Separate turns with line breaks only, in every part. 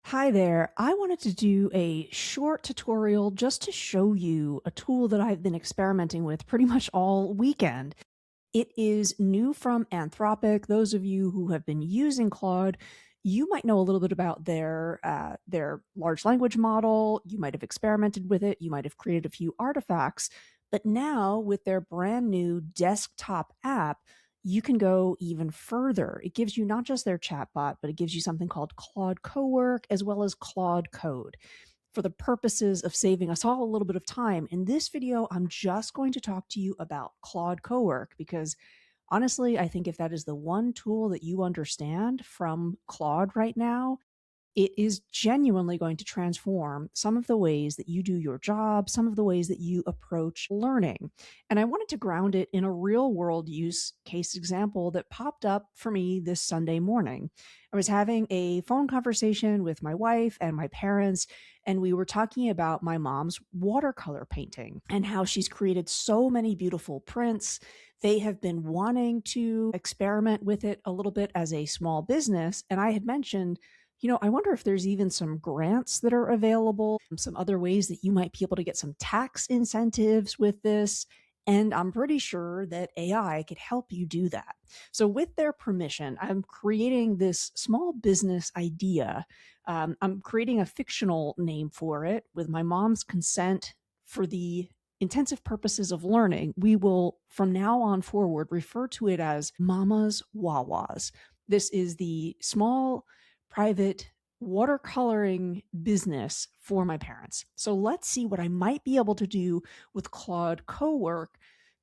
Hi there. I wanted to do a short tutorial just to show you a tool that I've been experimenting with pretty much all weekend. It is new from Anthropic. Those of you who have been using Claude, you might know a little bit about their large language model. You might have experimented with it. You might have created a few artifacts. But now with their brand new desktop app, you can go even further. It gives you not just their chatbot, but it gives you something called Claude Cowork as well as Claude Code. For the purposes of saving us all a little bit of time, in this video, I'm just going to talk to you about Claude Cowork because honestly, I think if that is the one tool that you understand from Claude right now, it is genuinely going to transform some of the ways that you do your job, some of the ways that you approach learning. And I wanted to ground it in a real world use case example that popped up for me this Sunday morning. I was having a phone conversation with my wife and my parents, and we were talking about my mom's watercolor painting and how she's created so many beautiful prints. They have been wanting to experiment with it a little bit as a small business. And I had mentioned, I wonder if there's even some grants that are available, some other ways that you might be able to get some tax incentives with this. And I'm pretty sure that AI could help you do that. So, with their permission, I'm creating this small business idea. I'm creating a fictional name for it with my mom's consent for the intensive purposes of learning. We will, from now on forward, refer to it as Mama's Wawas. This is the small private watercoloring business for my parents. So let's see what I might be able to do with Claude Cowork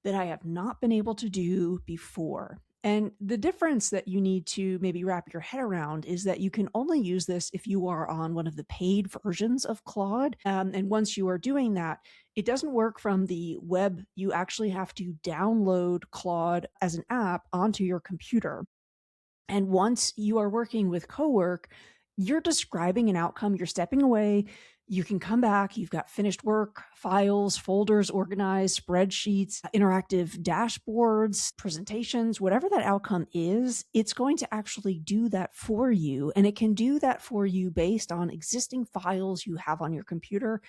that I have not been able to do before. And the difference that you need to maybe wrap your head around is that you can only use this if you are on one of the paid versions of Claude. And once you are doing that, it doesn't work from the web. You actually have to download Claude as an app onto your computer. And once you are working with Cowork, you're describing an outcome, you're stepping away, you can come back, you've got finished work, files, folders organized, spreadsheets, interactive dashboards, presentations, whatever that outcome is, it's going to actually do that for you. And it can do that for you based on existing files you have on your computer,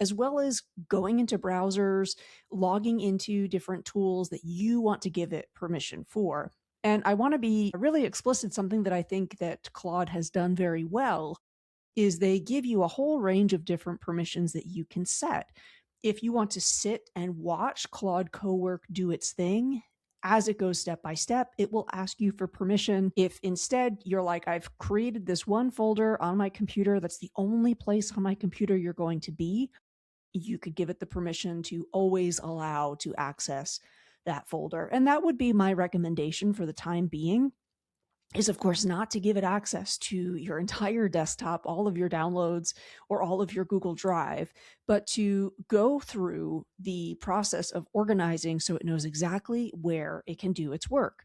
as well as going into browsers, logging into different tools that you want to give it permission for. And I want to be really explicit. Something that I think that Claude has done very well is they give you a whole range of different permissions that you can set. If you want to sit and watch Claude Cowork do its thing, as it goes step by step, it will ask you for permission. If instead you're like, I've created this one folder on my computer, that's the only place on my computer you're going to be, you could give it the permission to always allow to access that folder. And that would be my recommendation for the time being, is of course not to give it access to your entire desktop, all of your downloads, or all of your Google Drive, but to go through the process of organizing so it knows exactly where it can do its work.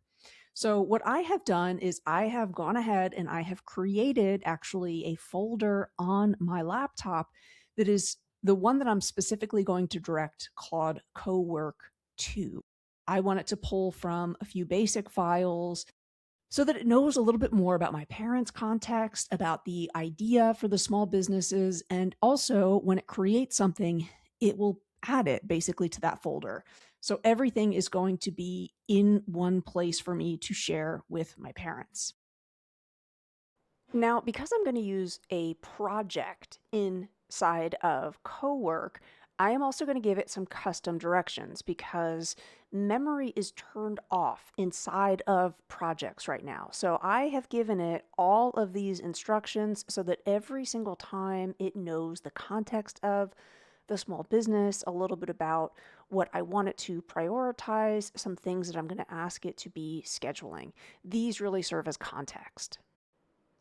So what I have done is I have gone ahead and I have created actually a folder on my laptop that is the one that I'm specifically going to direct Claude Cowork to. I want it to pull from a few basic files so that it knows a little bit more about my parents' context, about the idea for the small businesses, and also when it creates something, it will add it basically to that folder. So everything is going to be in one place for me to share with my parents. Now, because I'm going to use a project inside of Cowork, I am also going to give it some custom directions because memory is turned off inside of projects right now. So I have given it all of these instructions so that every single time it knows the context of the small business, a little bit about what I want it to prioritize, some things that I'm going to ask it to be scheduling. These really serve as context.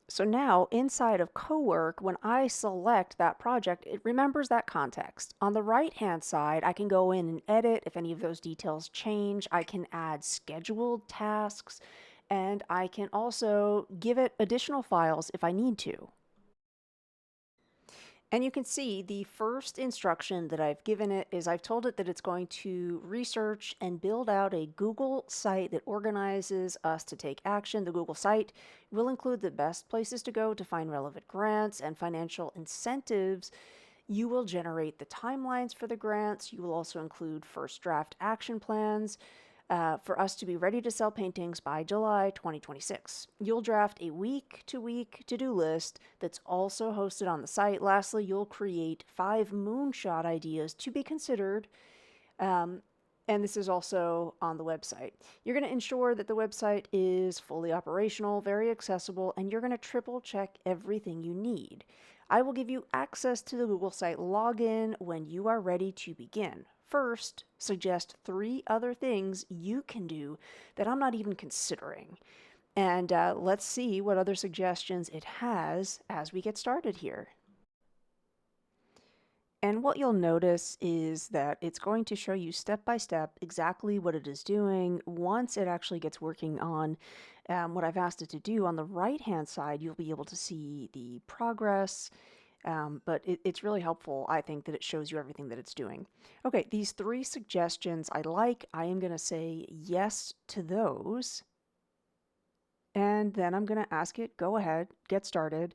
So now inside of Cowork, when I select that project, it remembers that context. On the right-hand side, I can go in and edit if any of those details change. I can add scheduled tasks, and I can also give it additional files if I need to. And you can see the first instruction that I've given it is I've told it that it's going to research and build out a Google site that organizes us to take action. The Google site will include the best places to go to find relevant grants and financial incentives. You will generate the timelines for the grants. You will also include first draft action plans for us to be ready to sell paintings by July 2026. You'll draft a week-to-week to-do list that's also hosted on the site. Lastly, you'll create 5 moonshot ideas to be considered, um, and this is also on the website. You're going to ensure that the website is fully operational, very accessible, and you're going to triple check everything you need. I will give you access to the Google site login when you are ready to begin. First, suggest 3 other things you can do that I'm not even considering. And let's see what other suggestions it has as we get started here. And what you'll notice is that it's going to show you step by step exactly what it is doing once it actually gets working on what I've asked it to do. On the right-hand side, you'll be able to see the progress, but it's really helpful, I think, that it shows you everything that it's doing. Okay, these 3 suggestions I like. I am going to say yes to those, and then I'm going to ask it, go ahead, get started.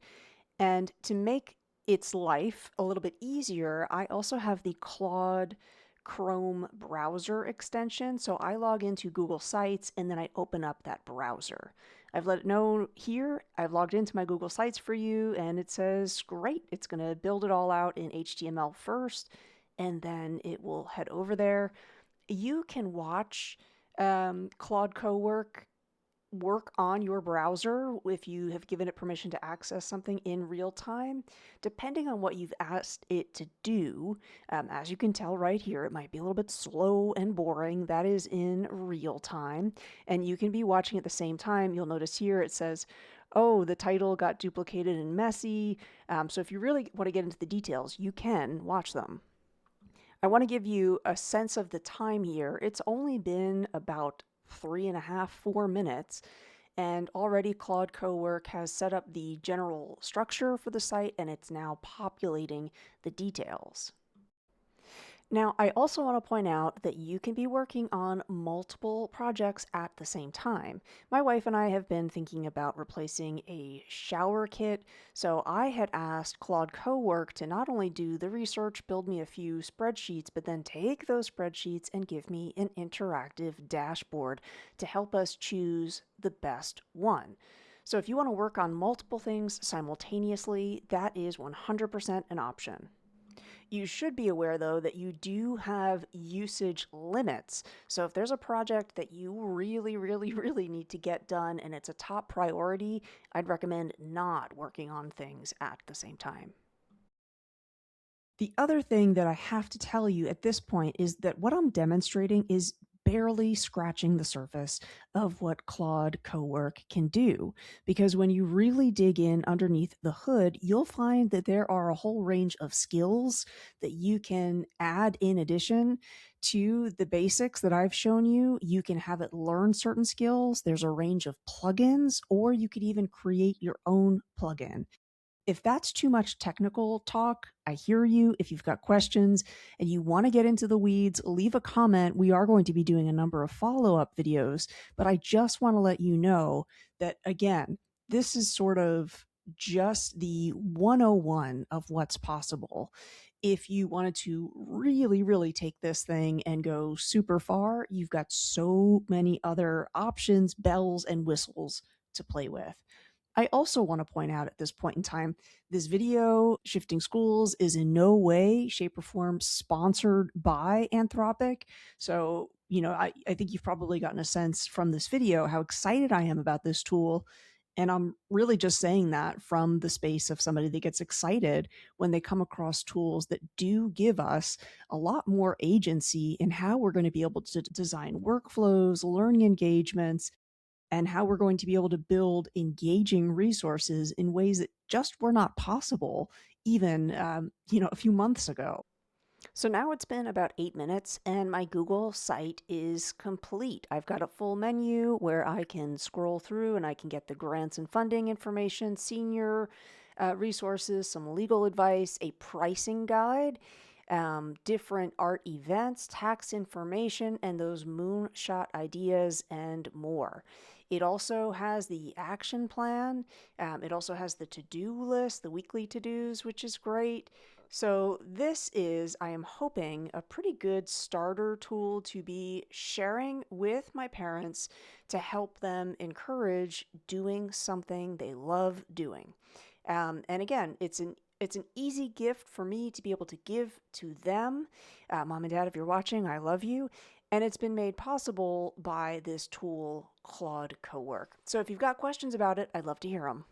And to make its life a little bit easier, I also have the Claude Chrome browser extension. So I log into Google Sites and then I open up that browser. I've let it know here, I've logged into my Google Sites for you, and it says, great, it's going to build it all out in HTML first, and then it will head over there. You can watch Claude Cowork work on your browser if you have given it permission to access something in real time, depending on what you've asked it to do. As you can tell right here, it might be a little bit slow and boring. That is in real time, and you can be watching at the same time. You'll notice here it says, oh, the title got duplicated and messy. So if you really want to get into the details, you can watch them. I want to give you a sense of the time here. It's only been about 3.5, 4 minutes, and already Claude Cowork has set up the general structure for the site, and it's now populating the details. Now, I also want to point out that you can be working on multiple projects at the same time. My wife and I have been thinking about replacing a shower kit, so I had asked Claude Cowork to not only do the research, build me a few spreadsheets, but then take those spreadsheets and give me an interactive dashboard to help us choose the best one. So if you want to work on multiple things simultaneously, that is 100% an option. You should be aware, though, that you do have usage limits. So if there's a project that you really, really, really need to get done and it's a top priority, I'd recommend not working on things at the same time. The other thing that I have to tell you at this point is that what I'm demonstrating is barely scratching the surface of what Claude Cowork can do. Because when you really dig in underneath the hood, you'll find that there are a whole range of skills that you can add in addition to the basics that I've shown you. You can have it learn certain skills. There's a range of plugins, or you could even create your own plugin. If that's too much technical talk, I hear you. If you've got questions and you want to get into the weeds, leave a comment. We are going to be doing a number of follow-up videos, but I just want to let you know that, again, this is sort of just the 101 of what's possible. If you wanted to really, really take this thing and go super far, you've got so many other options, bells, and whistles to play with. I also want to point out at this point in time, this video, Shifting Schools, is in no way, shape, or form sponsored by Anthropic. So, I think you've probably gotten a sense from this video how excited I am about this tool. And I'm really just saying that from the space of somebody that gets excited when they come across tools that do give us a lot more agency in how we're going to be able to design workflows, learning engagements, and how we're going to be able to build engaging resources in ways that just were not possible even a few months ago. So now it's been about 8 minutes and my Google site is complete. I've got a full menu where I can scroll through and I can get the grants and funding information, senior resources, some legal advice, a pricing guide, different art events, tax information, and those moonshot ideas and more. It also has the action plan. It also has the to-do list, the weekly to-dos, which is great. So this is, I am hoping, a pretty good starter tool to be sharing with my parents to help them encourage doing something they love doing. And again, it's an easy gift for me to be able to give to them. Mom and Dad, if you're watching, I love you. And it's been made possible by this tool, Claude Cowork. So if you've got questions about it, I'd love to hear them.